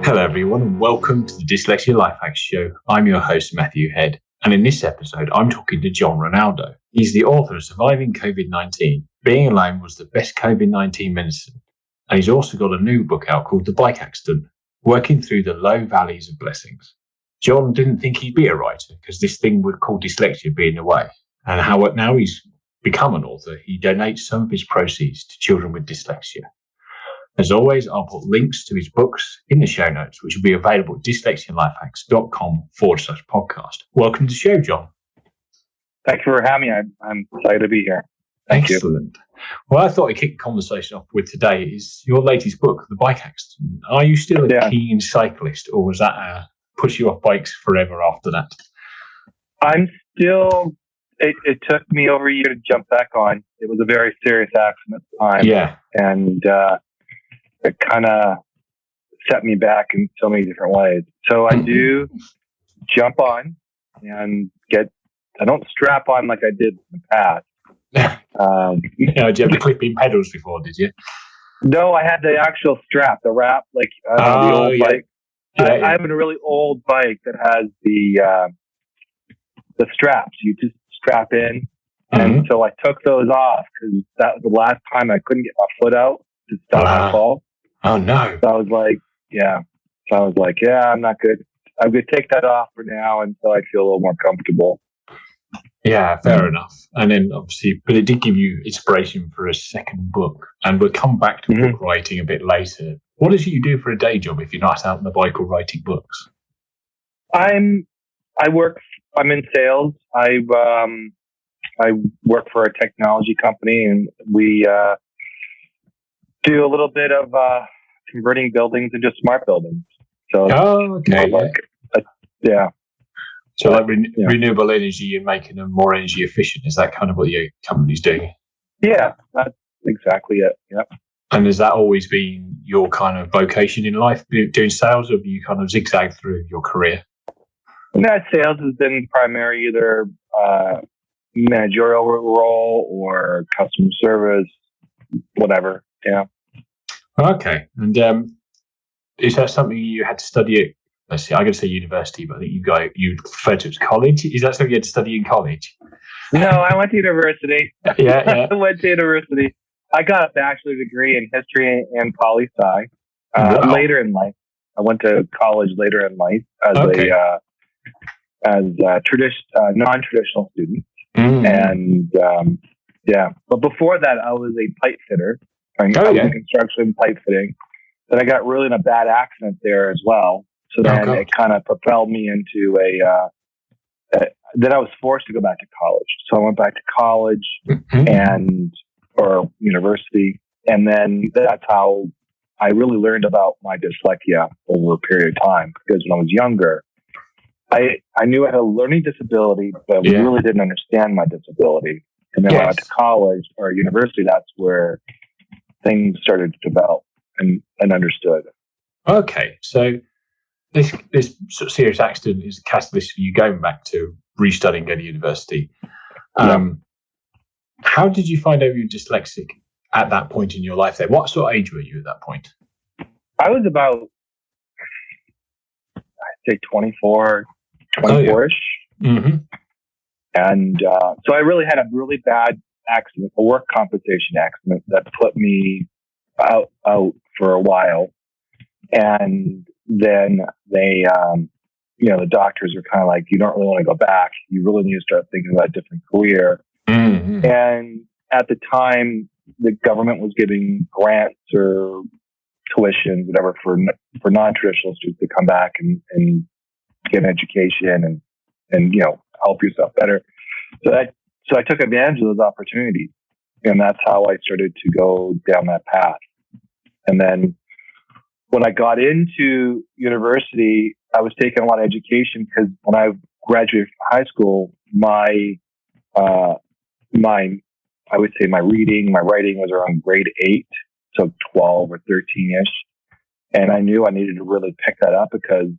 Hello everyone and welcome to the Dyslexia Life Hacks Show. I'm your host Matthew Head, and in this episode I'm talking to John Rinaldo. He's the author of Surviving COVID-19, Being Alone Was the Best COVID-19 Medicine, and he's also got a new book out called The Bike Accident, Working Through the Low Valleys of Blessings. John didn't think he'd be a writer because this thing would call dyslexia be in the way, and how now he's become an author, he donates some of his proceeds to children with dyslexia. As always, I'll put links to his books in the show notes, which will be available at dyslexialifehacks.com/podcast. Welcome to the show, John. Thank you for having me. I'm excited to be here. Thank you. Excellent. Well, I thought I'd kick the conversation off with today is your latest book, The Bike Accident. Are you still a keen cyclist, or was that push you off bikes forever after that? I'm still... It took me over a year to jump back on. It was a very serious accident at the time. Yeah. And it kind of set me back in so many different ways. So I do jump on and I don't strap on like I did in the past. Did you have the clipping pedals before, did you? No, I had the actual strap, the wrap, like the old bike. I have a really old bike that has the straps. You just strap in. And so I took those off because that was the last time I couldn't get my foot out to stop my fall. Oh, no. So I was like, I'm not good. I'm going to take that off for now until I feel a little more comfortable. Yeah, fair enough. And then obviously, but it did give you inspiration for a second book. And we'll come back to book writing a bit later. What does you do for a day job if you're not out on the bike or writing books? I'm in sales. I work for a technology company, and we do a little bit of converting buildings into smart buildings. So, So like renewable energy and making them more energy efficient. Is that kind of what your company's doing? Yeah, that's exactly it. Yep. And has that always been your kind of vocation in life, doing sales, or have you kind of zigzagged through your career? That sales has been primary, either managerial role or customer service, whatever. Yeah. Okay. And is that something you had to study at? Let's see, I'm going to say university, but I think you referred to it as college. Is that something you had to study in college? No, I went to university. Yeah. I went to university. I got a bachelor's degree in history and poli-sci later in life. I went to college later in life as a non-traditional student. And but before that, I was a pipe fitter. I was in construction pipe fitting. Then I got really in a bad accident there as well. So then it kind of propelled me into then I was forced to go back to college. So I went back to college or university. And then that's how I really learned about my dyslexia over a period of time. Because when I was younger, I knew I had a learning disability, but we really didn't understand my disability. And then when I went to college or university, that's where things started to develop and understood. Okay, so this sort of serious accident is a catalyst for you going back to restudying, going to university. How did you find out you were dyslexic at that point in your life? Then, what sort of age were you at that point? I was about, I'd say 24-ish. And so I really had a really bad accident, a work compensation accident that put me out for a while. And then they, the doctors were kind of like, you don't really want to go back. You really need to start thinking about a different career. And at the time, the government was giving grants or tuition, whatever, for non-traditional students to come back and get an education and help yourself better. So I took advantage of those opportunities, and that's how I started to go down that path. And then when I got into university, I was taking a lot of education because when I graduated from high school, I would say my reading, my writing was around grade 8, so 12 or 13-ish. And I knew I needed to really pick that up because,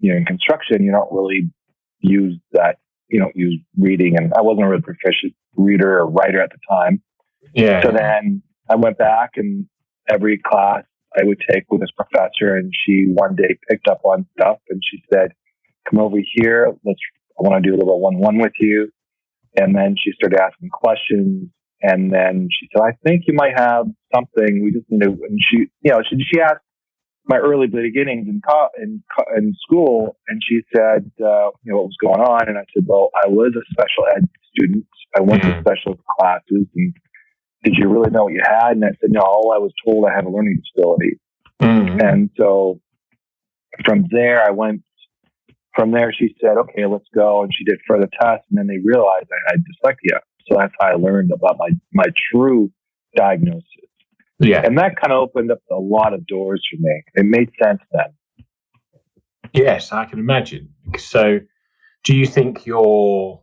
in construction, you don't really use that, use reading. And I wasn't a really proficient reader or writer at the time. Yeah. So then I went back and every class I would take with this professor, and she one day picked up on stuff, and she said, "Come over here. I want to do a little one-on-one with you." And then she started asking questions, and then she said, "I think you might have something. We just need to." And she asked my early beginnings in school, and she said, what was going on? And I said, "Well, I was a special ed student. I went to special classes, and did you really know what you had?" And I said, "No, I was told I had a learning disability." And so from there, she said, "Okay, let's go." And she did further tests, and then they realized I had dyslexia. So that's how I learned about my true diagnosis. Yeah. And that kind of opened up a lot of doors for me. It made sense then. Yes, I can imagine. So do you think your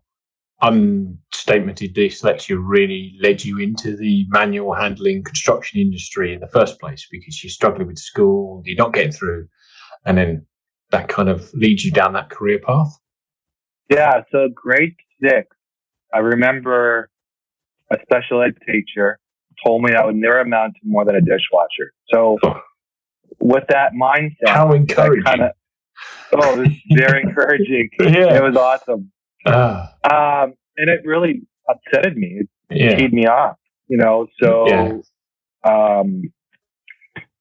unstatemented dyslexia really led you into the manual handling construction industry in the first place, because you're struggling with school, you're not getting through, and then that kind of leads you down that career path? Yeah, so grade 6, I remember a special ed teacher told me I would never amount to more than a dishwasher. So with that mindset, how encouraging! It was very encouraging. Yeah. It was awesome. And it really upsetted me. It keyed me off,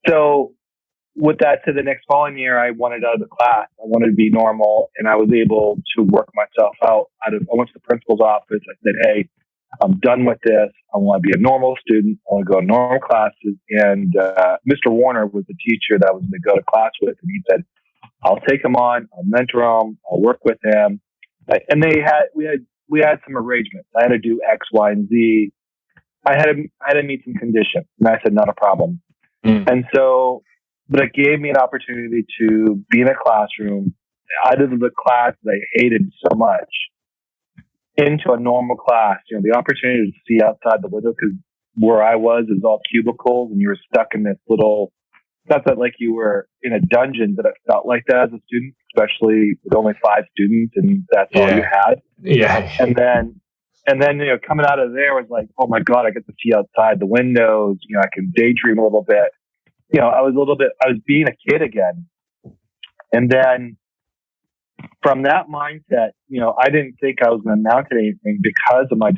So with that, to the next following year, I wanted out of the class. I wanted to be normal, and I was able to work myself out. I went to the principal's office. I said, "Hey, I'm done with this. I want to be a normal student. I want to go to normal classes." And Mr. Warner was the teacher that I was going to go to class with, and he said, "I'll take him on. I'll mentor him. I'll work with him." And we had some arrangements. I had to do X, Y, and Z. I had to meet some conditions, and I said, "Not a problem." And so, but it gave me an opportunity to be in a classroom out of the class that I hated so much into a normal class. The opportunity to see outside the window, because where I was is all cubicles, and you were stuck in this little. Not that like you were in a dungeon, but it felt like that as a student, especially with only 5 students, and that's all you had. Yeah. And then coming out of there was like, oh my God, I get to see outside the windows. I can daydream a little bit. I was being a kid again. And then from that mindset, I didn't think I was going to amount to anything because of my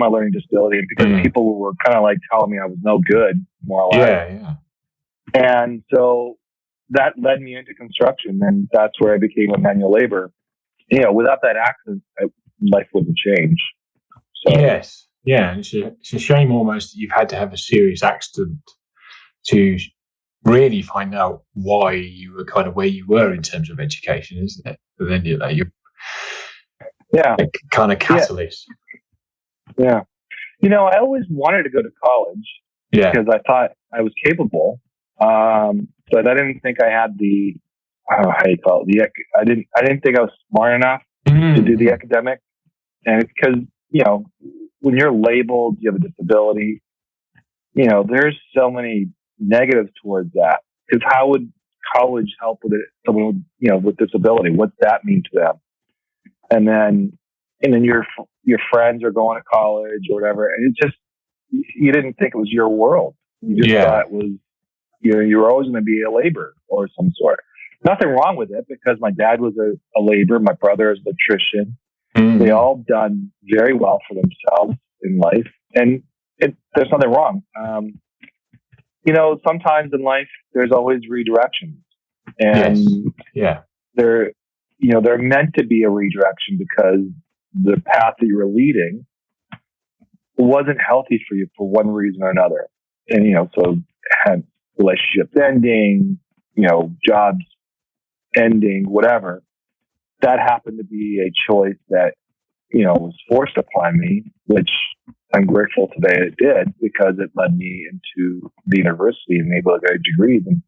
learning disability, and because people were kind of like telling me I was no good, more or less. Yeah. And so that led me into construction, and that's where I became a manual laborer. Without that accident, life wouldn't change. So. Yes, yeah, it's a shame almost that you've had to have a serious accident to really find out why you were kind of where you were in terms of education, isn't it? But then you're kind of catalyst. Yeah. I always wanted to go to college because I thought I was capable. But I didn't think I had how you call it? I didn't think I was smart enough to do the academic. And it's because, when you're labeled, you have a disability, there's so many negatives towards that. Because how would college help with someone with disability? What's that mean to them? And then your friends are going to college or whatever, and it just, you didn't think it was your world. You just thought it was, you were always going to be a laborer or some sort. Nothing wrong with it, because my dad was a laborer, my brother is an electrician. They all done very well for themselves in life, and there's nothing wrong. Sometimes in life there's always redirections, and they're meant to be a redirection because the path that you were leading wasn't healthy for you for one reason or another, and so had relationships ending, jobs ending, whatever. That happened to be a choice that, was forced upon me, which I'm grateful today it did, because it led me into the university and able to get degrees and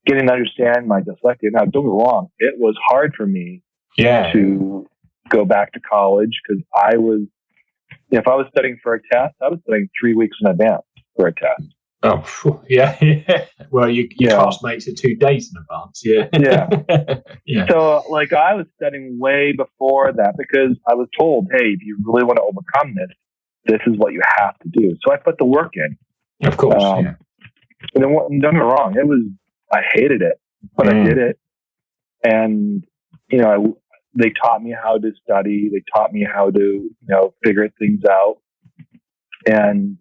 getting to understand my dyslexia. Now, don't get me wrong, it was hard for me to go back to college, because I was, if I was studying for a test, I was studying 3 weeks in advance for a test. Oh, yeah. Well, your classmates are 2 days in advance. Yeah. So, I was studying way before that, because I was told, hey, if you really want to overcome this is what you have to do. So I put the work in. Of course, And then, don't get me wrong, I hated it, but I did it. And, they taught me how to study. They taught me how to, figure things out. And,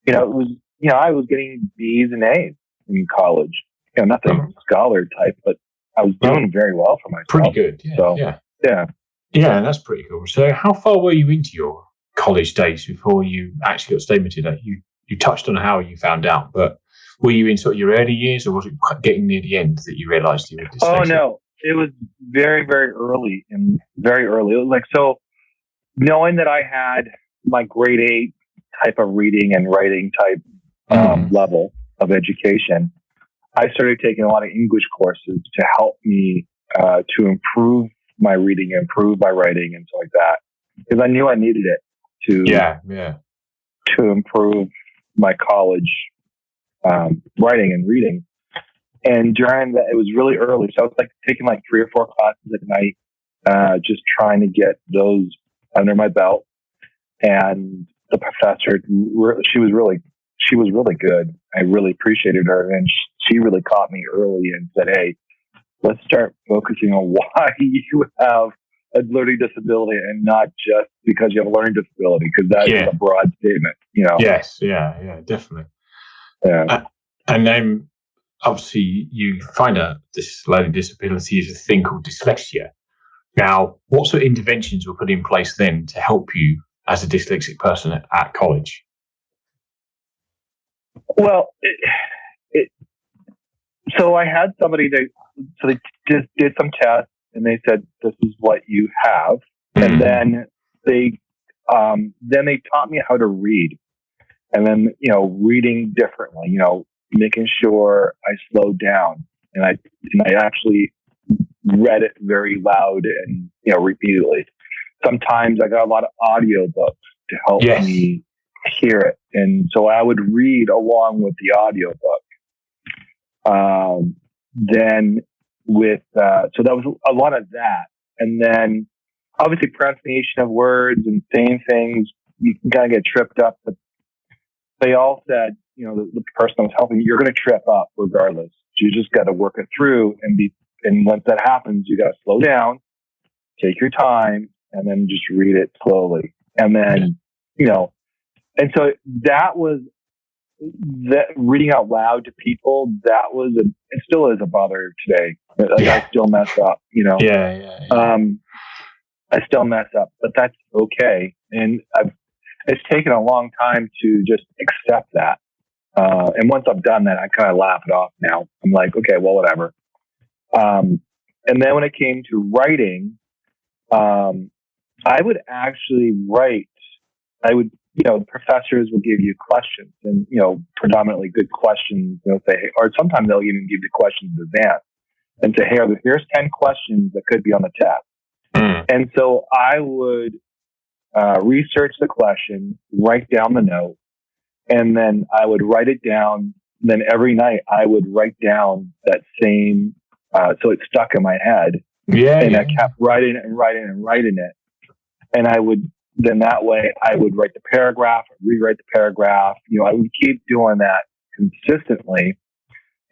it was, I was getting B's and A's in college. Nothing scholar type, but I was doing very well for myself. Pretty good. Yeah. So, yeah. Yeah, that's pretty cool. So how far were you into your college days before you actually got stated? You touched on how you found out, but were you in sort of your early years, or was it getting near the end that you realised you were dyslexic? Oh, no. It was very, very early. It was like, so knowing that I had my grade 8 type of reading and writing type level of education, I started taking a lot of English courses to help me to improve my reading, improve my writing, and stuff like that, because I knew I needed it to improve my college writing and reading. And during that, it was really early, so I was like taking like 3 or 4 classes at night, just trying to get those under my belt. And the professor, she was really good. I really appreciated her, and she really caught me early and said, "Hey, let's start focusing on why you have a learning disability, and not just because you have a learning disability, because that is a broad statement." Yes, yeah, definitely. Yeah. And then obviously you find out this learning disability is a thing called dyslexia. Now, what sort of interventions were put in place then to help you as a dyslexic person at college? Well, so I had somebody they just did some tests, and they said, "This is what you have." And then they taught me how to read, and then, reading differently, making sure I slowed down, and I actually read it very loud and, repeatedly. Sometimes I got a lot of audio books to help me hear it. And so I would read along with the audio book. Then so that was a lot of that. And then obviously pronunciation of words and saying things, you can kind of get tripped up, but they all said, the person that was helping, you're going to trip up regardless. So you just got to work it through, and once that happens, you got to slow down, take your time, and then just read it slowly. And then, and so that was that reading out loud to people. That was it still is a bother today. Like I still mess up, I still mess up, but that's okay. And it's taken a long time to just accept that. And once I've done that, I kind of laugh it off now. I'm like, okay, well, whatever. And then when it came to writing, I would actually write. The professors will give you questions, and, predominantly good questions. They'll say, or sometimes they'll even give you questions in advance and say, "Hey, here's 10 questions that could be on the test." And so I would research the question, write down the note, and then I would write it down. Then every night I would write down that same, so it stuck in my head. I kept writing it and writing and writing it. And then that way I would write the paragraph, rewrite the paragraph. I would keep doing that consistently.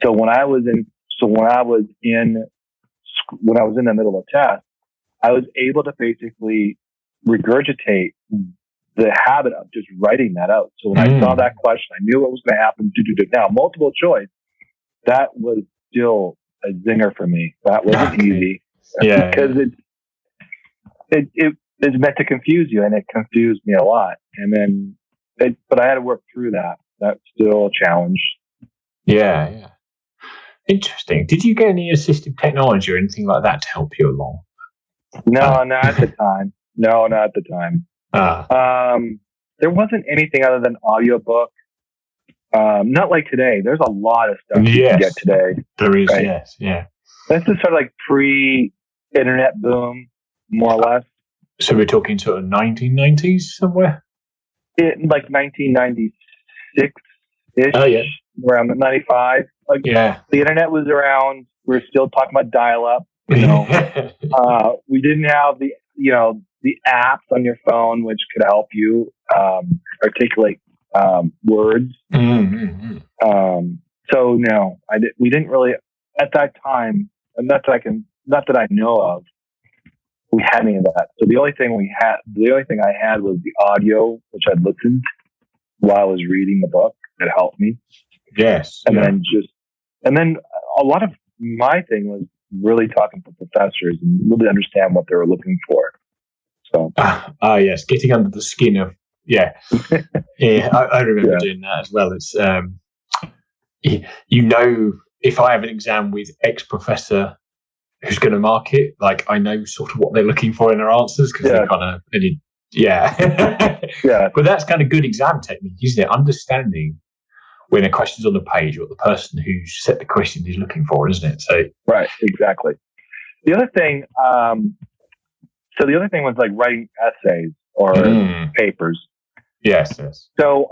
So when I was in the middle of the test, I was able to basically regurgitate the habit of just writing that out. So when I saw that question, I knew what was going to happen. Now, multiple choice, that was still a zinger for me. That wasn't easy. Because it's meant to confuse you, and it confused me a lot. And then, but I had to work through that. That's still a challenge. Yeah. Interesting. Did you get any assistive technology or anything like that to help you along? No, not at the time. No, not at the time. There wasn't anything other than audiobook. Not like today. There's a lot of stuff you can get today. There is, right? Yes, yeah. This is sort of like pre-internet boom, more or less. So we're talking sort of 1990s somewhere? Like 1996-ish, around 95. Like, the internet was around. We were still talking about dial-up. We didn't have the apps on your phone, which could help you articulate words. Mm-hmm. So no, we didn't really at that time, and not that I know of, we had any of that. So the only thing I had was the audio, which I'd listened while I was reading the book. That helped me. Yes. And then a lot of my thing was really talking to professors and really understand what they were looking for. So yes, getting under the skin of yeah. I remember doing that as well. It's if I have an exam with X professor who's going to mark it, like I know sort of what they're looking for in their answers because they kind of But that's kind of good exam technique, isn't it? Understanding when a question's on the page what the person who set the question is looking for, isn't it? So right, exactly. The other thing, was like writing essays or papers. Yes. So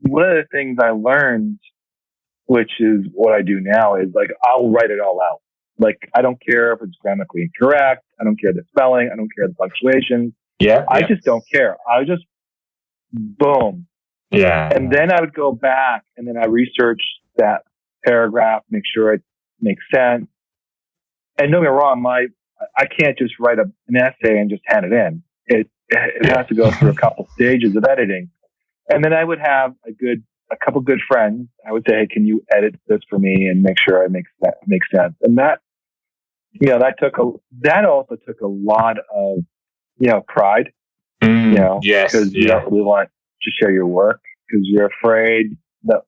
one of the things I learned, which is what I do now, is like I'll write it all out. Like I don't care if it's grammatically incorrect. I don't care the spelling. I don't care the punctuation. I just don't care. I just boom. Yeah. And then I would go back and then I research that paragraph, make sure it makes sense. And don't get me wrong, I can't just write an essay and just hand it in. It has to go through a couple stages of editing. And then I would have a couple good friends. I would say, hey, can you edit this for me and make sure it makes sense? And that also took a lot of, pride, yes, because you don't really want to share your work because you're afraid that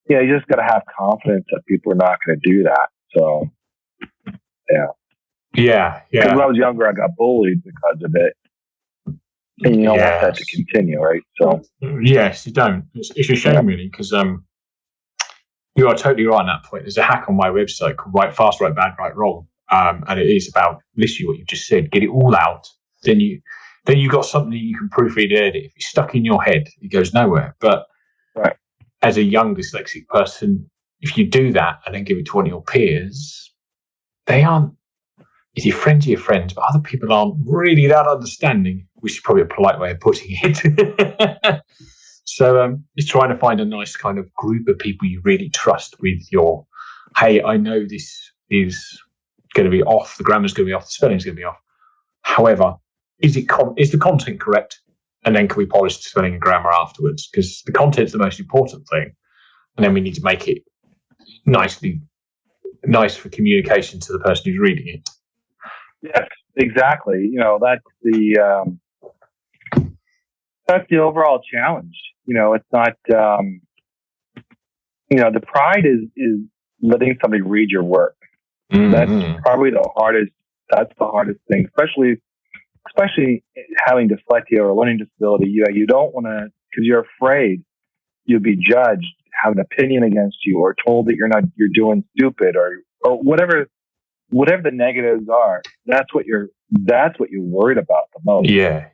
you just got to have confidence that people are not going to do that. So, yeah. Because when I was younger, I got bullied because of it. And you don't want that to continue, right? So yes, you don't. It's a shame, really, because you are totally right on that point. There's a hack on my website called Write Fast, Write Bad, Write Wrong, and it is about literally what you just said. Get it all out, then you've got something you can proofread and edit. If it's stuck in your head, it goes nowhere. But as a young dyslexic person, if you do that and then give it to one of your peers, they aren't. If your friends are your friends, but other people aren't really that understanding, which is probably a polite way of putting it. So it's trying to find a nice kind of group of people you really trust with your, hey, I know this is going to be off, the grammar's going to be off, the spelling's going to be off. However, is the content correct? And then can we polish the spelling and grammar afterwards? Because the content's the most important thing. And then we need to make it nice for communication to the person who's reading it. Yes, exactly. That's the overall challenge. It's not, the pride is letting somebody read your work. Mm-hmm. That's probably the hardest thing, especially having dyslexia or learning disability. You don't want to, because you're afraid you'll be judged, have an opinion against you, or told that you're doing stupid or whatever the negatives are. That's what you're worried about the most. Yeah.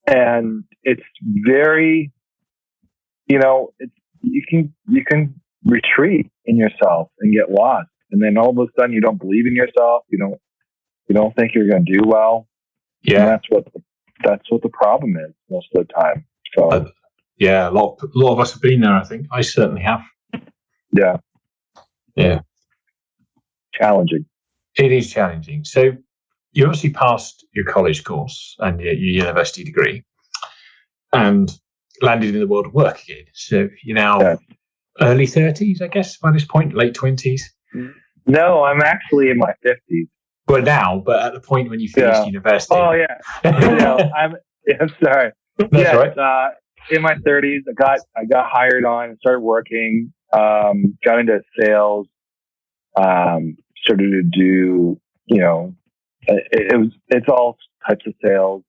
And it's very, you can retreat in yourself and get lost. And then all of a sudden you don't believe in yourself. You don't think you're going to do well. Yeah. And that's what the problem is most of the time. So, a lot of us have been there, I think. I certainly have. Yeah. Yeah. Challenging. It is challenging. So you obviously passed your college course and your university degree and landed in the world of work again. So you're now early 30s, I guess, by this point, late 20s? No, I'm actually in my 50s. Well, now, but at the point when you finished university. Oh, yeah. I'm sorry. That's right. In my 30s, I got hired on and started working, got into sales, started to do, it's all types of sales.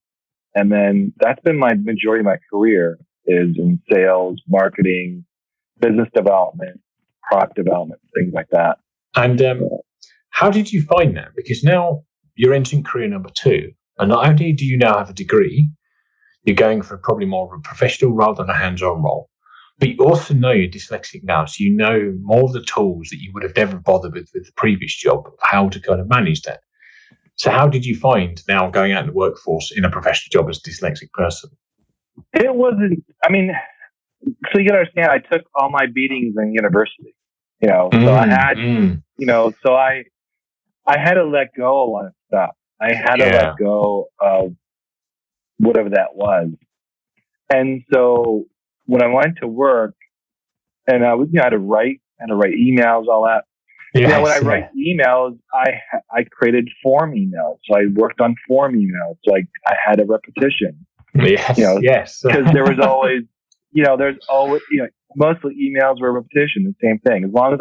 And then that's been my majority of my career is in sales, marketing, business development, product development, things like that. And how did you find that? Because now you're entering career number 2. And not only do you now have a degree, you're going for probably more of a professional rather than a hands-on role. But you also know you're dyslexic now, so you know more of the tools that you would have never bothered with the previous job, how to kind of manage that. So how did you find now going out in the workforce in a professional job as a dyslexic person? It wasn't, so you gotta understand, I took all my beatings in university, so I had, so I had to let go of a lot of stuff. I had to let go of whatever that was. And so when I went to work and I was, I had to write emails, all that. When I write emails, I created form emails. So I worked on form emails. So I had a repetition. Yes. Because there was always, there's always, mostly emails were repetition, the same thing. As long as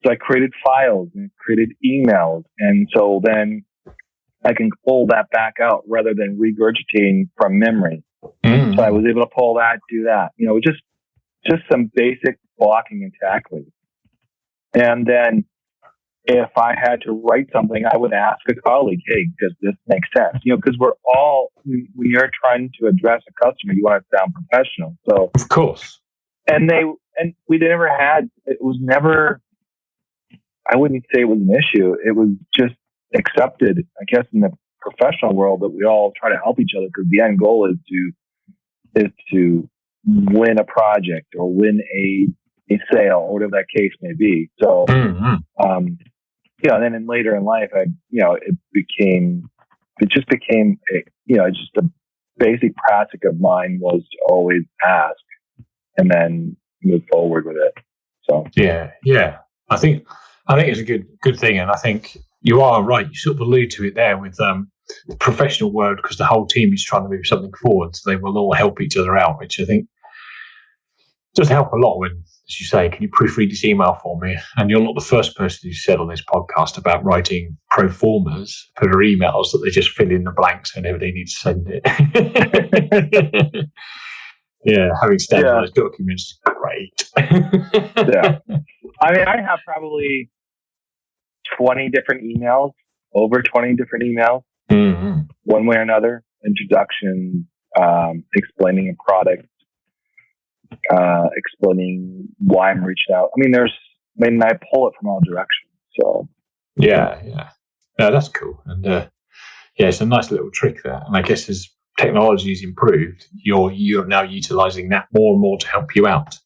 so I created files and created emails. And so then I can pull that back out rather than regurgitating from memory. So I was able to pull that, do that, just some basic blocking and tackling. And then if I had to write something, I would ask a colleague, hey, does this make sense? Because we're all, when you're trying to address a customer, you want to sound professional. So of course. And we never had, it was never, I wouldn't say it was an issue. It was just accepted, I guess, in the professional world that we all try to help each other because the end goal is to win a project or win a sale or whatever that case may be. So, then later in life, it just became just a basic practice of mine was to always ask and then move forward with it. So, yeah. I think it's a good thing. And I think you are right. You sort of allude to it there with the professional world because the whole team is trying to move something forward. So they will all help each other out, which I think does help a lot when, as you say, can you proofread this email for me? And you're not the first person who said on this podcast about writing pro formas for their emails that they just fill in the blanks whenever they need to send it. Having standardized documents is great. I mean, I have probably 20 different emails, over 20 different emails, one way or another, introduction, explaining a product, explaining why I'm reaching out. I pull it from all directions. So yeah, that's cool. And it's a nice little trick there. And I guess as technology has improved, you're now utilizing that more and more to help you out.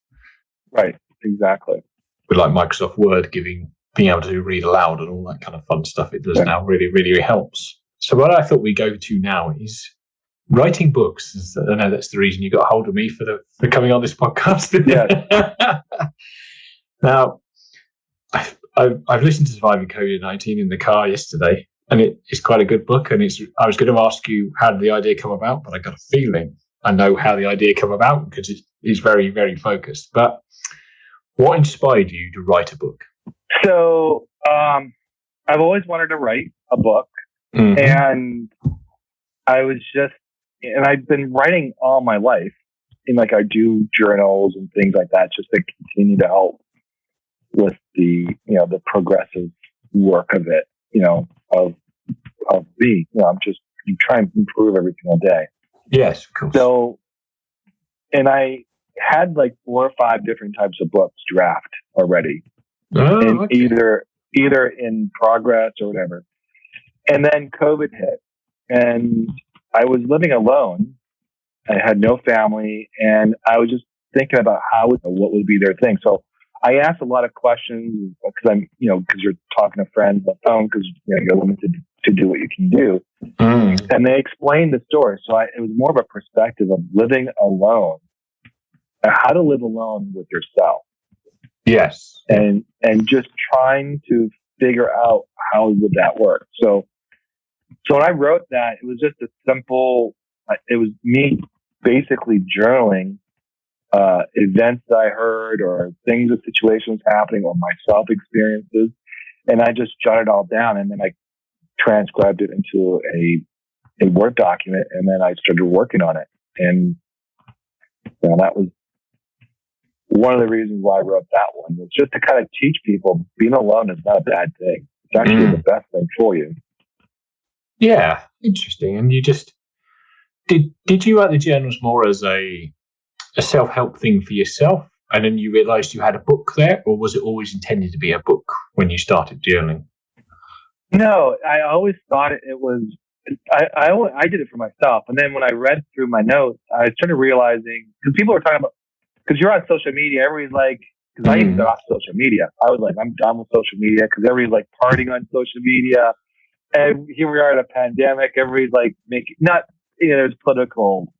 Right, exactly. With like Microsoft Word being able to read aloud and all that kind of fun stuff, it does now really, really helps. So what I thought we'd go to now is writing books. I know that's the reason you got a hold of me for coming on this podcast. Yeah. Now, I've listened to Surviving COVID-19 in the car yesterday, and it's quite a good book. And I was going to ask you how did the idea come about, but I got a feeling I know how the idea came about because it's very, very focused. But what inspired you to write a book? So I've always wanted to write a book, and I've been writing all my life. And I do journals and things like that just to continue to help with the progressive work of it, of me. I'm just trying to improve every single day. Yes, of course. So, and I had 4 or 5 different types of books draft already, either in progress or whatever. And then COVID hit, and I was living alone. I had no family, and I was just thinking about what would be their thing. So I asked a lot of questions because because you're talking to friends on the phone because you're limited to do what you can do. And they explained the story. So it was more of a perspective of living alone, how to live alone with yourself. Yes. And just trying to figure out how would that work. So when I wrote that, it was just a simple, it was me basically journaling events that I heard or things or situations happening or myself experiences. And I just jotted it all down, and then I transcribed it into a Word document, and then I started working on it. And that was one of the reasons why I wrote that one, was just to kind of teach people being alone is not a bad thing. It's actually the best thing for you. Yeah, interesting. And you just did you write the journals more as a self-help thing for yourself, and then you realised you had a book there, or was it always intended to be a book when you started journaling? No, I always thought it was. I did it for myself, and then when I read through my notes, I started realizing, because people were talking about because you're on social media, everybody's like, because I even got off social media. I was like, I'm done with social media because everybody's like partying on social media. And here we are in a pandemic. Everybody's like there's political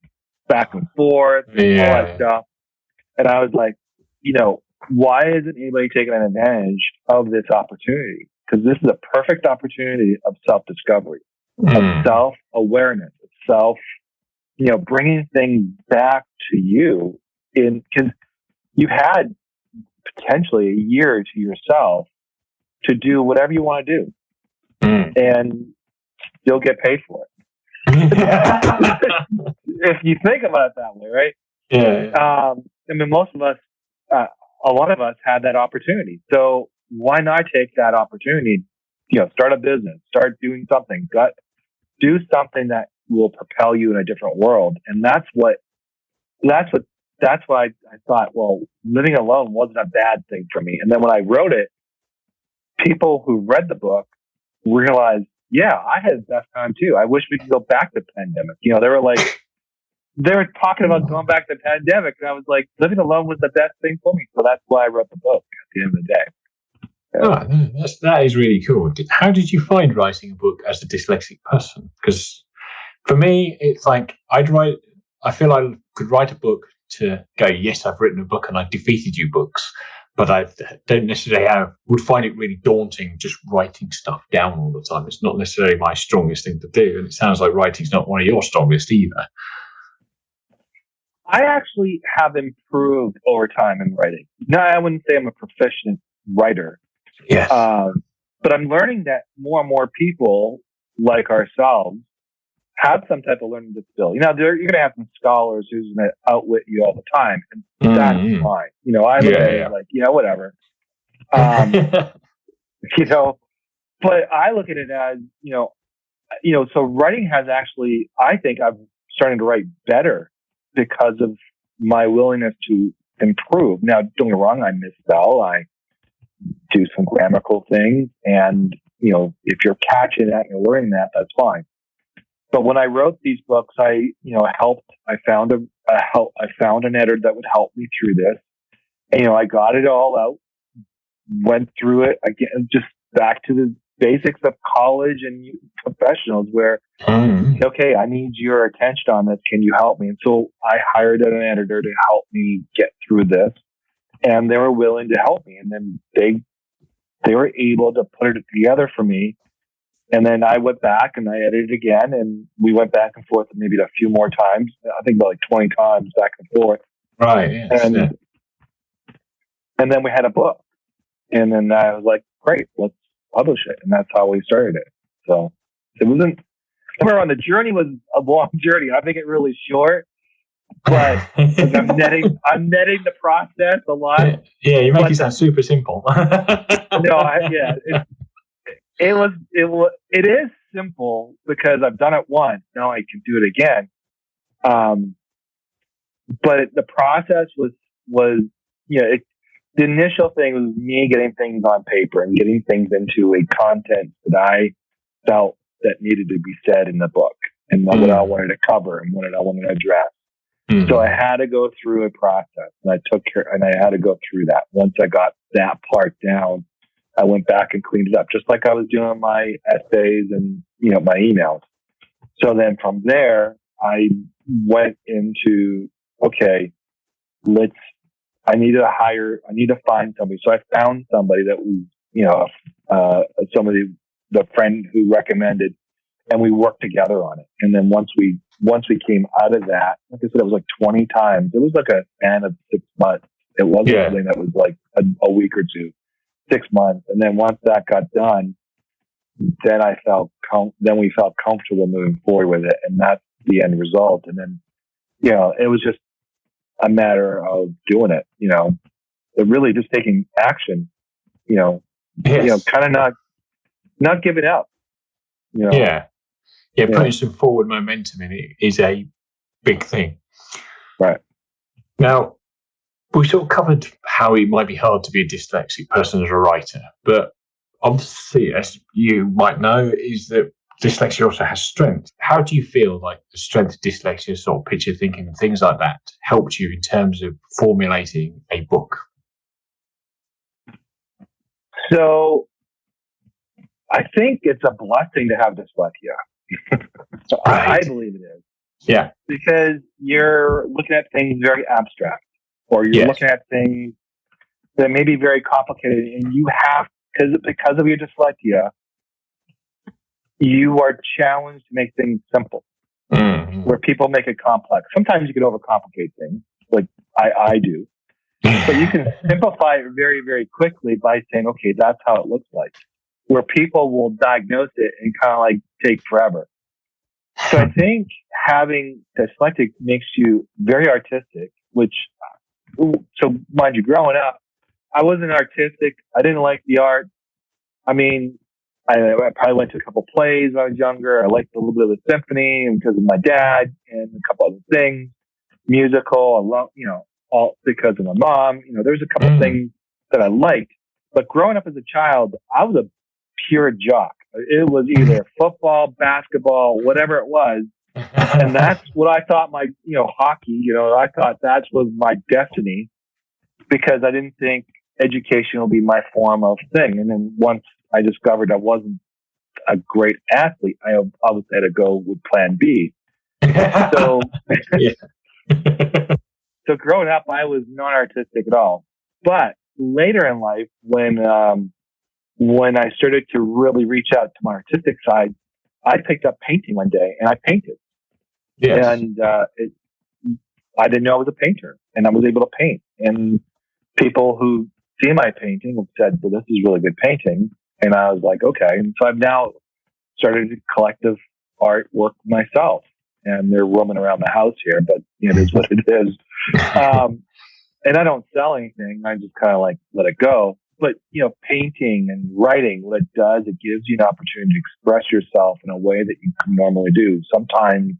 back and forth and all that stuff. And I was like, why isn't anybody taking advantage of this opportunity? Because this is a perfect opportunity of self-discovery, of self-awareness, of bringing things back to you. Because you had potentially a year to yourself to do whatever you want to do and still get paid for it. If you think about it that way, right? Yeah. I mean, most of us, a lot of us had that opportunity. So why not take that opportunity? Start a business, start doing something, do something that will propel you in a different world. And that's why I thought, well, living alone wasn't a bad thing for me. And then when I wrote it, people who read the book realized, yeah, I had the best time too. I wish we could go back to the pandemic. They were talking about going back to the pandemic, and I was like, living alone was the best thing for me. So that's why I wrote the book at the end of the day. That is really cool. How did you find writing a book as a dyslexic person? Because for me, it's like I feel I could write a book to go, yes, I've written a book and I've defeated you books, but I don't necessarily would find it really daunting just writing stuff down all the time. It's not necessarily my strongest thing to do. And it sounds like writing's not one of your strongest either. I actually have improved over time in writing. No, I wouldn't say I'm a proficient writer. Yes. But I'm learning that more and more people like ourselves have some type of learning disability. You're going to have some scholars who's going to outwit you all the time, and that's fine. I look at it like, whatever. But I look at it as, so writing has actually, I think I'm starting to write better because of my willingness to improve. Now, don't get me wrong, I misspell, I do some grammatical things, and if you're catching that and you're learning that, that's fine. But when I wrote these books, I found an editor that would help me through this. And, I got it all out, went through it again, just back to the basics of college and professionals where, okay, I need your attention on this. Can you help me? And so I hired an editor to help me get through this, and they were willing to help me. And then they were able to put it together for me. And then I went back and I edited again, and we went back and forth maybe a few more times. I think about like 20 times back and forth. Right. Yes, and then we had a book, and then I was like, great, let's publish it. And that's how we started it. So it wasn't, the journey was a long journey. I think it really short, but I'm netting the process a lot. Yeah, you make it sound super simple. It is simple because I've done it once. Now I can do it again. But the process was the initial thing was me getting things on paper and getting things into a content that I felt that needed to be said in the book, and what I wanted to cover and what I wanted to address. Mm-hmm. So I had to go through a process, and I had to go through that. Once I got that part down, I went back and cleaned it up, just like I was doing my essays and, my emails. So then from there, I went into, okay, I need to find somebody. So I found somebody that was, the friend who recommended, and we worked together on it. And then once we came out of that, like I said, it was like 20 times. It was like a span of 6 months. It wasn't something that was like a week or two. 6 months. And then once that got done, then we felt comfortable moving forward with it. And that's the end result. And then, it was just a matter of doing it, it really just taking action, kind of not giving up, putting some forward momentum in it is a big thing. Right. Now, we sort of covered how it might be hard to be a dyslexic person as a writer, but obviously, as you might know, is that dyslexia also has strength. How do you feel like the strength of dyslexia, sort of picture thinking and things like that, helped you in terms of formulating a book? So I think it's a blessing to have dyslexia. Right. I believe it is. Yeah. Because you're looking at things very abstract, or you're looking at things that may be very complicated, and you have, because of your dyslexia, you are challenged to make things simple, where people make it complex. Sometimes you can overcomplicate things, like I do, but you can simplify it very, very quickly by saying, okay, that's how it looks like, where people will diagnose it and kind of like take forever. So I think having dyslexic makes you very artistic, so mind you, growing up, I wasn't artistic. I didn't like the art. I mean, I probably went to a couple plays when I was younger. I liked a little bit of the symphony and because of my dad and a couple other things. Musical, I love, all because of my mom. There's a couple things that I liked. But growing up as a child, I was a pure jock. It was either football, basketball, whatever it was. And that's what I thought hockey, I thought that was my destiny because I didn't think education will be my form of thing. And then once I discovered I wasn't a great athlete, I obviously had to go with plan B. So, so growing up, I was not artistic at all. But later in life, when I started to really reach out to my artistic side, I picked up painting one day and I painted. Yes. And I didn't know I was a painter, and I was able to paint. And people who see my painting have said, well, this is really good painting. And I was like, okay. And so I've now started collective artwork myself. And they're roaming around the house here, but it is what it is. And I don't sell anything. I just kind of like let it go. But, painting and writing, what it does, it gives you an opportunity to express yourself in a way that you can normally do. Sometimes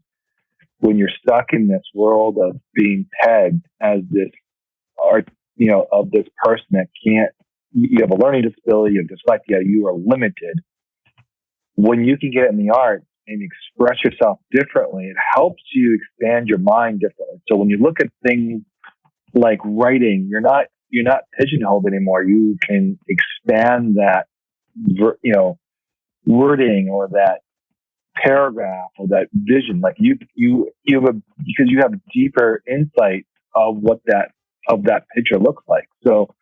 when you're stuck in this world of being pegged as this art, of this person that can't, you have a learning disability, you have dyslexia, you are limited. When you can get in the art and express yourself differently, it helps you expand your mind differently. So when you look at things like writing, you're not pigeonholed anymore. You can expand that, wording or that paragraph or that vision. Like because you have deeper insight of what that picture looks like. So,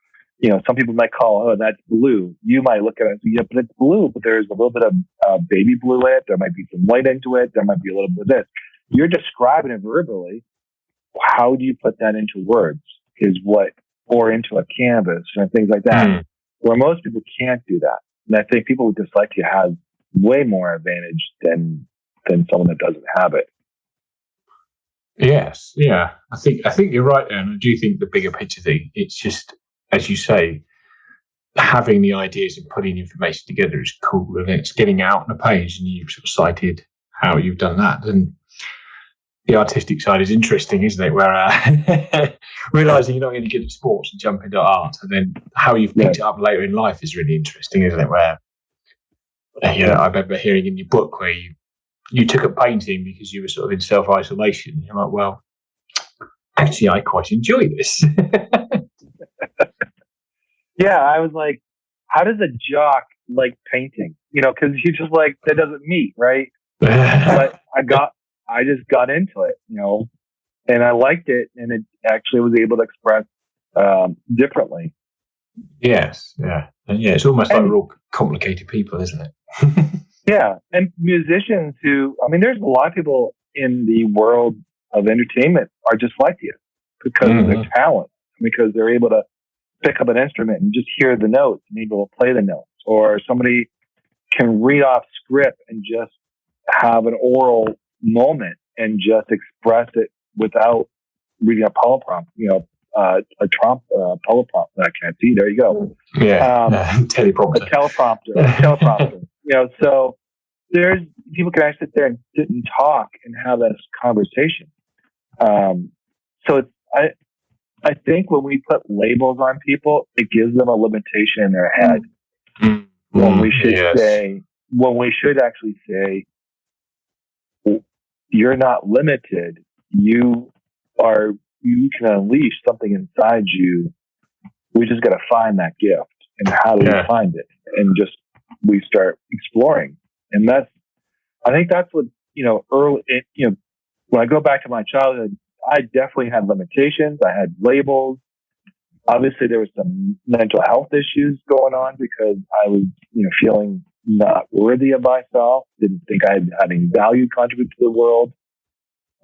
some people might call, oh, that's blue. You might look at it, but it's blue, but there's a little bit of baby blue in it. There might be some white into it. There might be a little bit of this. You're describing it verbally. How do you put that into words? Or into a canvas and things like that, where most people can't do that. And I think people with dyslexia have way more advantage than someone that doesn't have it. Yes, yeah. I think you're right there, and I do think the bigger picture thing, it's just, as you say, having the ideas and putting information together is cool, and it's getting out on a page, and you've sort of cited how you've done that. And the artistic side is interesting, isn't it? Where realizing you're not going to get at sports and jump into art, and then how you've picked it up later in life is really interesting, isn't it? Where I remember hearing in your book where you took up painting because you were sort of in self-isolation. You're like, well, actually, I quite enjoy this. Yeah, I was like, how does a jock like painting? Because you just like, that doesn't meet, right? But I just got into it, and I liked it, and it actually was able to express differently. Yes, yeah. And it's almost like we're all complicated people, isn't it? Yeah, and musicians there's a lot of people in the world of entertainment are dyslexia because of their talent, because they're able to pick up an instrument and just hear the notes and able to play the notes, or somebody can read off script and just have an oral moment and just express it without reading a teleprompter, teleprompter that I can't see. There you go. Yeah. Teleprompter. A teleprompter. So there's people can actually sit there and sit and talk and have this conversation. So I think when we put labels on people, it gives them a limitation in their head. When we should actually say, you're not limited. You can unleash something inside you. We just got to find that gift. And how do we find it? And we start exploring. And I think that's what, when I go back to my childhood, I definitely had limitations. I had labels. Obviously, there was some mental health issues going on because I was, feeling not worthy of myself. Didn't think I had any value to contribute to the world.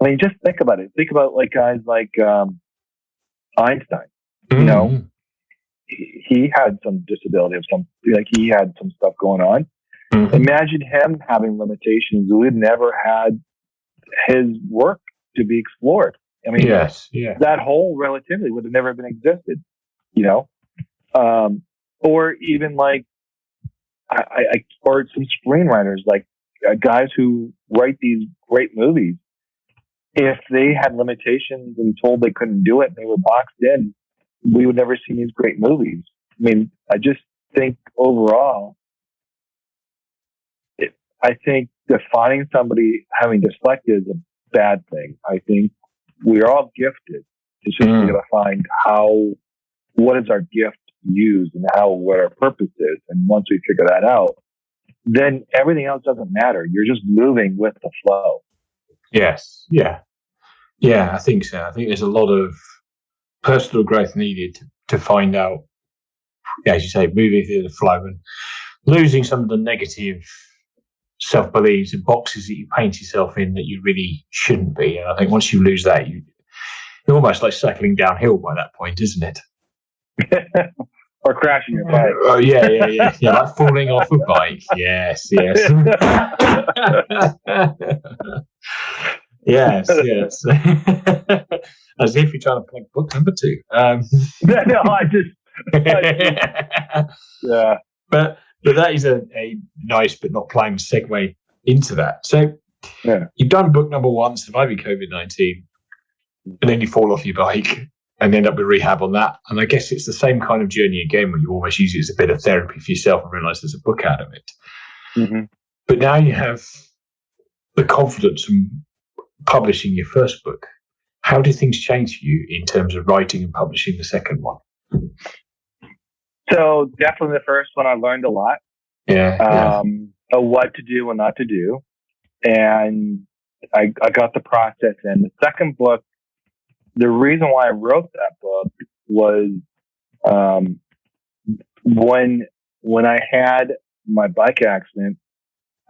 I mean, just think about it. Think about guys like Einstein. Mm-hmm. He had some disability of some, he had some stuff going on. Mm-hmm. Imagine him having limitations. We'd never had his work to be explored. I mean, that whole relativity would have never been existed, or even or some screenwriters, guys who write these great movies. If they had limitations and told they couldn't do it and they were boxed in, we would never see these great movies. I mean, I just think overall, I think defining somebody having dyslexia is a bad thing. I think we're all gifted. It's just we got to find what is our gift used and what our purpose is. And once we figure that out, then everything else doesn't matter. You're just moving with the flow. Yes. Yeah. Yeah, I think so. I think there's a lot of personal growth needed to find out, as you say, moving through the flow and losing some of the negative self-beliefs and boxes that you paint yourself in that you really shouldn't be. And I think once you lose that, you're almost like cycling downhill by that point, isn't it? Or crashing your bike. Oh, yeah, like falling off a bike. Yes. Yes. As if you're trying to plug book number 2. Yeah. But that is a nice but not planned segue into that. So you've done book number 1, Surviving COVID-19, and then you fall off your bike and end up with rehab on that. And I guess it's the same kind of journey again, where you almost use it as a bit of therapy for yourself and realise there's a book out of it. Mm-hmm. But now you have the confidence from publishing your first book. How did things change for you in terms of writing and publishing the second one? So definitely the first one, I learned a lot. Of what to do and not to do. And I got the process in. The second book, the reason why I wrote that book was when I had my bike accident,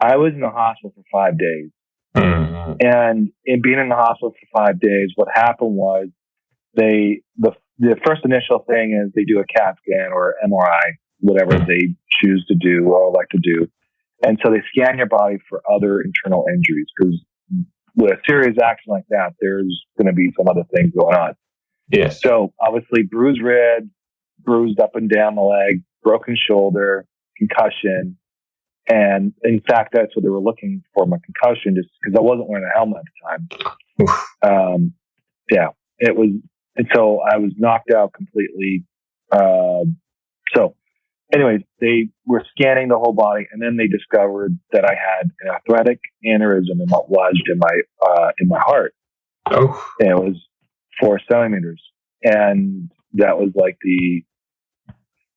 I was in the hospital for 5 days. Mm-hmm. And in being in the hospital for 5 days, what happened was the first initial thing is they do a CAT scan or MRI, whatever they choose to do or like to do. And so they scan your body for other internal injuries, because with a serious accident like that, there's going to be some other things going on. Yes. So obviously bruised rib, bruised up and down the leg, broken shoulder, concussion. And in fact, that's what they were looking for, my concussion, just because I wasn't wearing a helmet at the time. It was, and so I was knocked out completely. So anyways, they were scanning the whole body, and then they discovered that I had an athletic aneurysm lodged in my heart. Oh. And it was 4 centimeters. And that was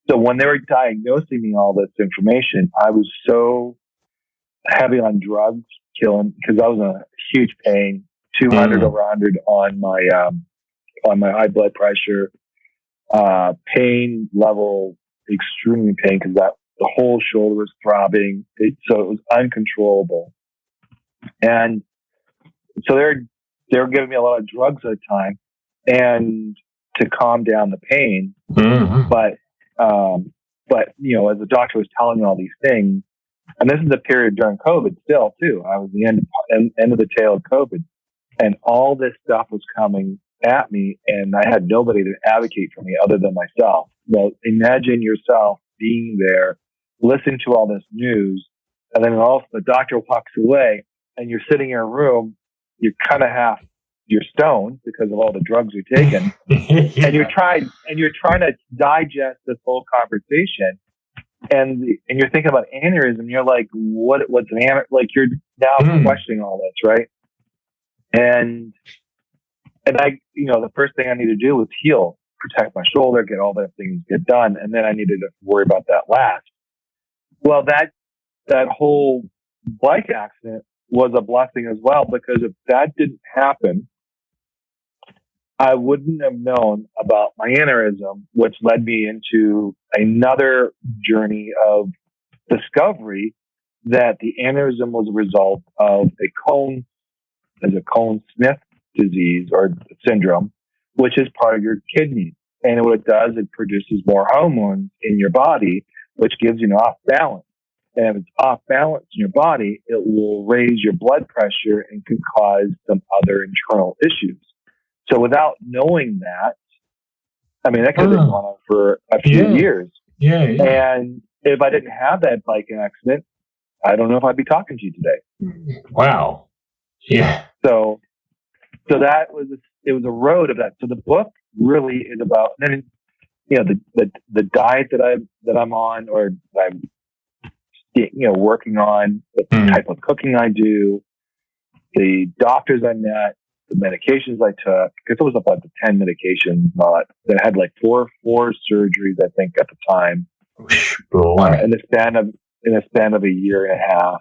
so when they were diagnosing me all this information, I was so heavy on drugs, because I was in a huge pain, 200 over 100 on my high blood pressure, pain level, extremely pain, because the whole shoulder was throbbing. So it was uncontrollable. And so they were giving me a lot of drugs at the time and to calm down the pain. Mm-hmm. But as the doctor was telling me all these things, and this is the period during COVID still too. I was the end of the tail of COVID, and all this stuff was coming at me, and I had nobody to advocate for me other than myself. Well, imagine yourself being there, listening to all this news, and then also the doctor walks away, and you're sitting in a room, you're kind of you're stoned because of all the drugs you're taking, and you're trying to digest this whole conversation, and you're thinking about aneurysm. You're like, what's an aneurysm? Like, you're now questioning all this, right? And I, the first thing I needed to do was heal, protect my shoulder, get all that things get done. And then I needed to worry about that last. Well, that whole bike accident was a blessing as well, because if that didn't happen, I wouldn't have known about my aneurysm, which led me into another journey of discovery that the aneurysm was a result of a Cohn-Smith disease or syndrome, which is part of your kidneys. And what it does, it produces more hormones in your body, which gives you an off balance. And if it's off balance in your body, it will raise your blood pressure and can cause some other internal issues. So without knowing that, I mean, that could have been going on for a few years. Yeah. And if I didn't have that bike accident, I don't know if I'd be talking to you today. Wow. Yeah. So that was it was a road of that. So the book really is about, and the diet that I'm on, or I'm working on, the type of cooking I do, the doctors I met, the medications I took, because it was about the 10 medications that had like four surgeries, I think, at the time, in the span of a year and a half.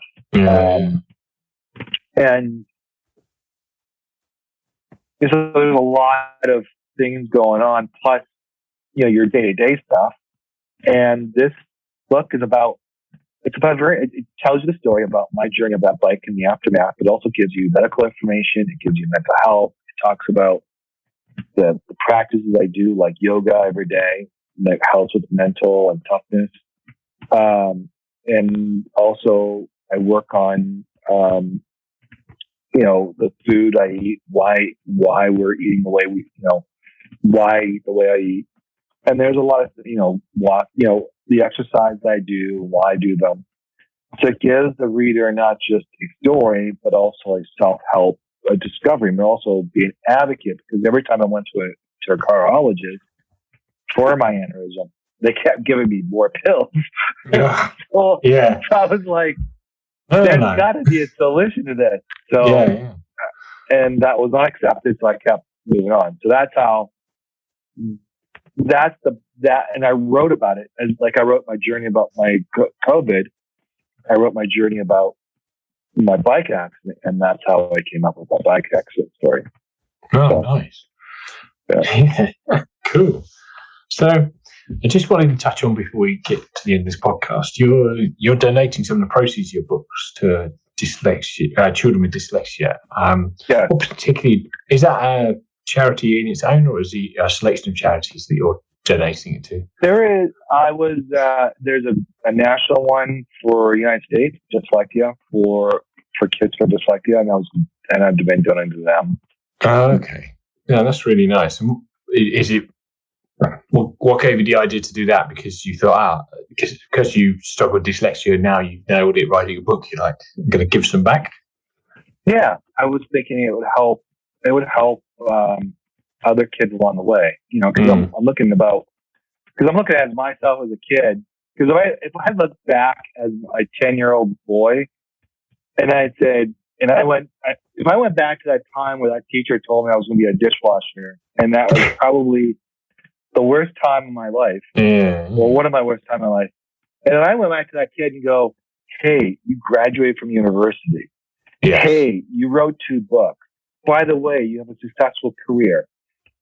And so there's a lot of things going on, plus your day-to-day stuff. And this book is about, it tells you the story about my journey of that bike and the aftermath. It also gives you medical information. It gives you mental health. It talks about the practices I do, like yoga every day, that helps with mental and toughness. And also I work on, the food I eat, why we're eating the way why I eat the way I eat. And there's a lot of, the exercise I do, why I do them. So it gives the reader not just a story, but also a self-help, a discovery, but also be an advocate. Because every time I went to a cardiologist for my aneurysm, they kept giving me more pills. Yeah. So I was like, there's got to be a solution to this. So, and that was not accepted. So I kept moving on. So that's how. And I wrote about it, as like I wrote my journey about my COVID. I wrote my journey about my bike accident, and that's how I came up with my bike accident story. Oh, nice. Yeah. Cool. So I just wanted to touch on, before we get to the end of this podcast, you're donating some of the proceeds of your books to children with dyslexia. What particularly, is that a charity in its own, or is it a selection of charities that you're donating it to? There's a national one for United States, Dyslexia, for kids with dyslexia, and I've been donating to them. Oh, okay. Yeah, that's really nice. And is it, what gave you the idea to do that? Because you thought, because you struggle with dyslexia, now you've nailed it writing a book, you're like, I'm going to give some back? Yeah, I was thinking it would help other kids along the way, because I'm looking at myself as a kid. Because if I look back as a 10-year-old boy, and if I went back to that time where that teacher told me I was going to be a dishwasher, and that was probably the worst time of my life, well, one of my worst time of my life, and I went back to that kid and go, hey, you graduated from university. Yes. Hey, you wrote 2 books. By the way, you have a successful career.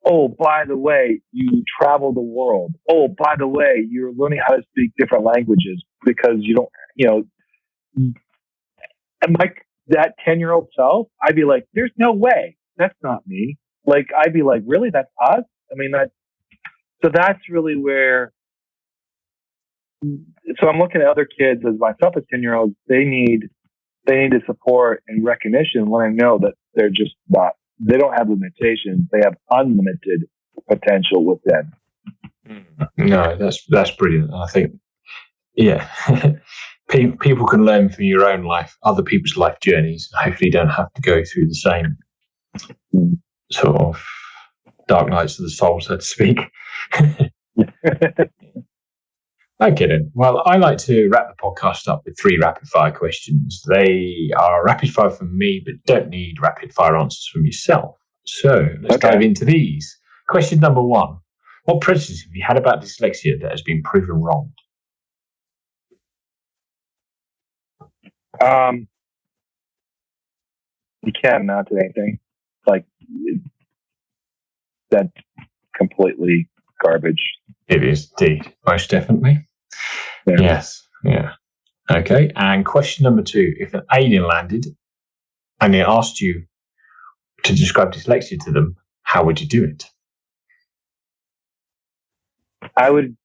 Oh, by the way, you travel the world. Oh, by the way, you're learning how to speak different languages because you don't, and like that 10-year-old self, I'd be like, there's no way. That's not me. Like, I'd be like, really? That's us? I mean, so that's really where, so I'm looking at other kids as myself as 10-year-olds. They need the support and recognition when I know that they're just not, they don't have limitations. They have unlimited potential within. No, that's brilliant. I think, people can learn from your own life, other people's life journeys. Hopefully, you don't have to go through the same sort of dark nights of the soul, so to speak. Okay then. Well, I like to wrap the podcast up with 3 rapid fire questions. They are rapid fire from me, but don't need rapid fire answers from yourself. So let's dive into these. Question number 1. What prejudice have you had about dyslexia that has been proven wrong? You can't amount to anything. Like, that's completely garbage. It is indeed, most definitely. Yeah. Yes. Yeah. Okay. And question number 2: if an alien landed and they asked you to describe dyslexia to them, how would you do it? I would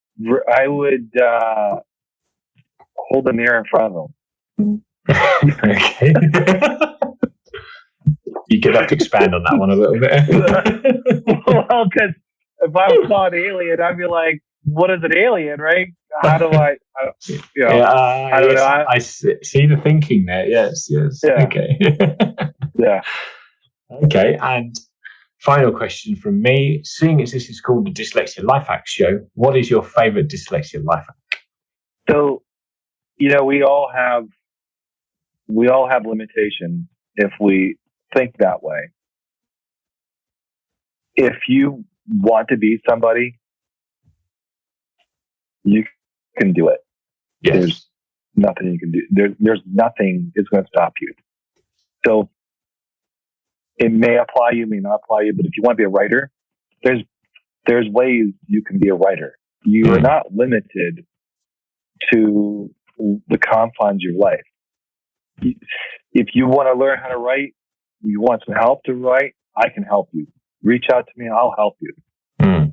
hold the mirror in front of them. Okay. You're going to have to expand on that one a little bit. Well, because if I saw an alien, I'd be like, what is an alien, right? How do I I don't know. I see the thinking there. Yes. Yeah. Okay. Yeah. Okay. And final question from me. Seeing as this is called the Dyslexia Life Hack Show, what is your favorite dyslexia life hack? So, we all have limitations if we think that way. If you want to be somebody, you can do it. Yes. There's nothing you can do. There's nothing that's going to stop you. So it may apply you, may not apply you, but if you want to be a writer, there's ways you can be a writer. You are not limited to the confines of your life. If you want to learn how to write, you want some help to write, I can help you. Reach out to me, I'll help you.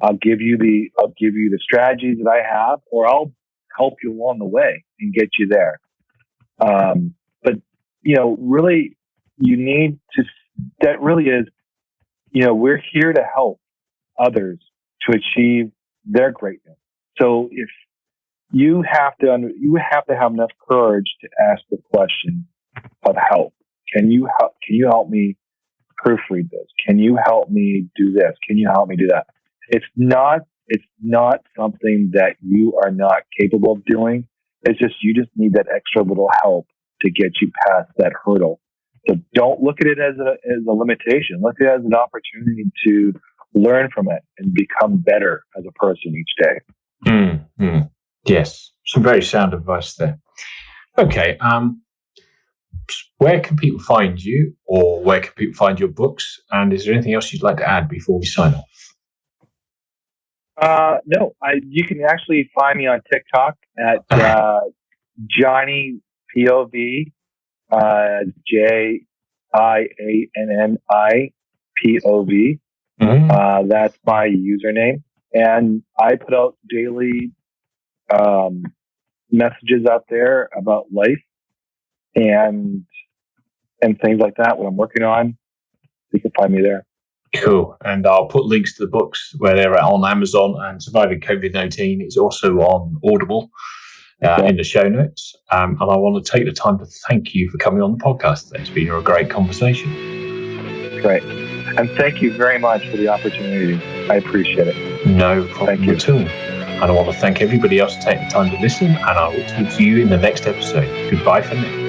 I'll give you the strategies that I have, or I'll help you along the way and get you there. But really, you need to. That really is, we're here to help others to achieve their greatness. So if you have to have enough courage to ask the question of help. Can you help me proofread this? Can you help me do this? Can you help me do that? It's not something that you are not capable of doing. It's just, you just need that extra little help to get you past that hurdle. So don't look at it as a limitation. Look at it as an opportunity to learn from it and become better as a person each day. Yes, some very sound advice there. Okay, where can people find you, or where can people find your books? And is there anything else you'd like to add before we sign off? No, you can actually find me on TikTok at Johnny POV, JIANNI POV. That's my username, and I put out daily messages out there about life and things like that. What I'm working on, you can find me there. Cool. And I'll put links to the books where they're on Amazon, and Surviving COVID-19 is also on Audible in the show notes. And I want to take the time to thank you for coming on the podcast. It's been a great conversation. Great. And thank you very much for the opportunity. I appreciate it. No problem at all. And I want to thank everybody else for taking the time to listen, and I will talk to you in the next episode. Goodbye for now.